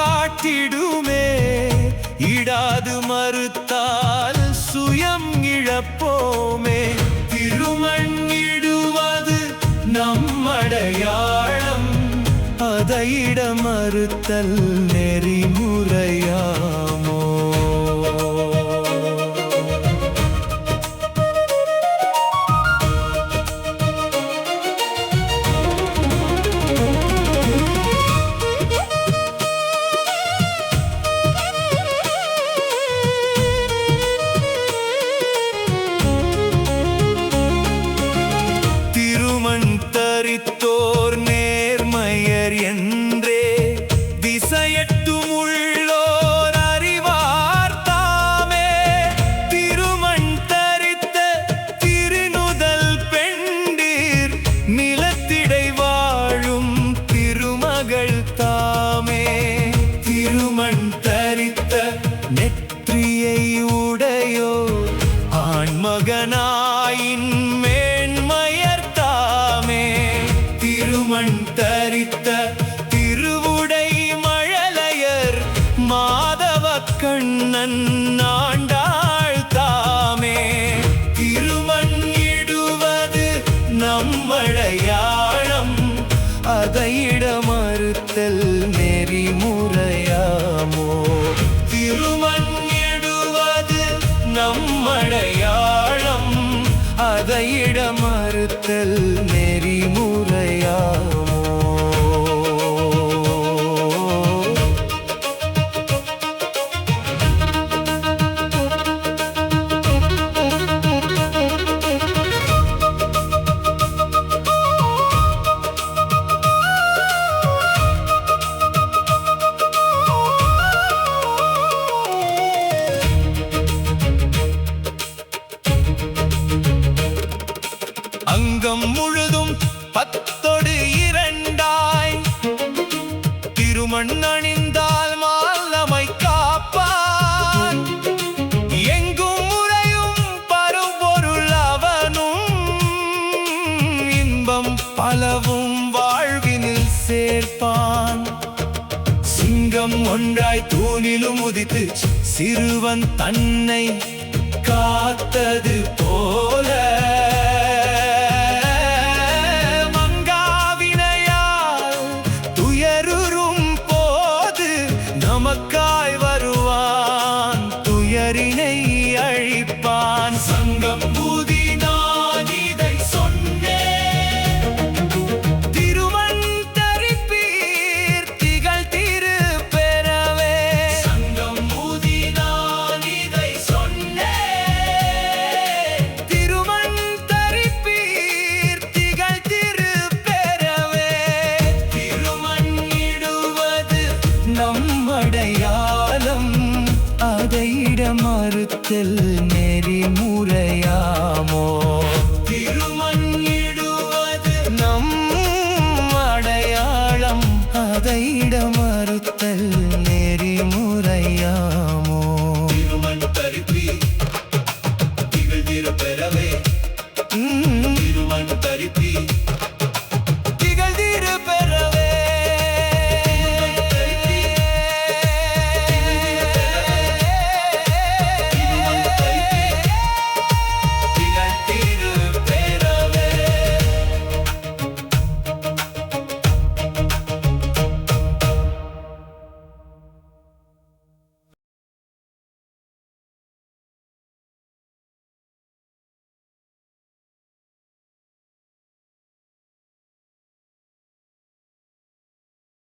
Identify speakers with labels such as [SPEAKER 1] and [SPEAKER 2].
[SPEAKER 1] காட்டிடுமே. இடாது மறுத்தால் சுயம் இழப்போமே. திருமண்ணிடுவது நம்மடையாளம், அதையிட மறுத்தல் நெறிமுறையாமோ? தரித்தோர் நேர்மையர் என்றே திசையட்டும் உள்ளோர் அறிவார் தாமே. திருமண் தரித்த திருநுதல் பெண்டீர் நிலத்திடை வாழும் திருமகள் தாமே. திருமண் தரித்த நெற்றியை உடையோ ஆண்மகனாயின் திருமண் தரித்த திருவுடை மழலையர் மாதவ கண்ணன் ஆண்டாள் தாமே. திருமண் இடுவது நம்மடையாளம், அதையிட மறுத்தல் நெறிமுறையாமோ? திருமண் இடுவது நம்மடையாளம், அதையிட மறுத்தல் நெறிமுறையாமோ? அங்கம் முழுதும் 10/2 திருமண் அணிந்தால் மாலமை காப்பான். எங்கும் முறையும் பரும்பொருள் அவனும், இன்பம் பலவும் வாழ்வினில் சேர்ப்பான். சிங்கம் ஒன்றாய் தூணிலும் உதித்து சிறுவன் தன்னை காத்தது போல, நமக்காய் வருவான் துயரினை அழிப்பான். சங்கம் ஊதி நான் இதை சொன்னேன், திருமண் தரிப்பீர் திகழ் திரு பெறவே. சங்கம் ஊதி நான் இதை சொன்னேன், திருமண் தரிப்பீர் திகழ் திரு பெறவே. திருமண் இடுவது நம்மடையாளம், அதையிட மறுத்தல் நெறிமுறையாமோ? திருமண் இடுவது நம் அடையாளம், அதையிட மறுத்தல்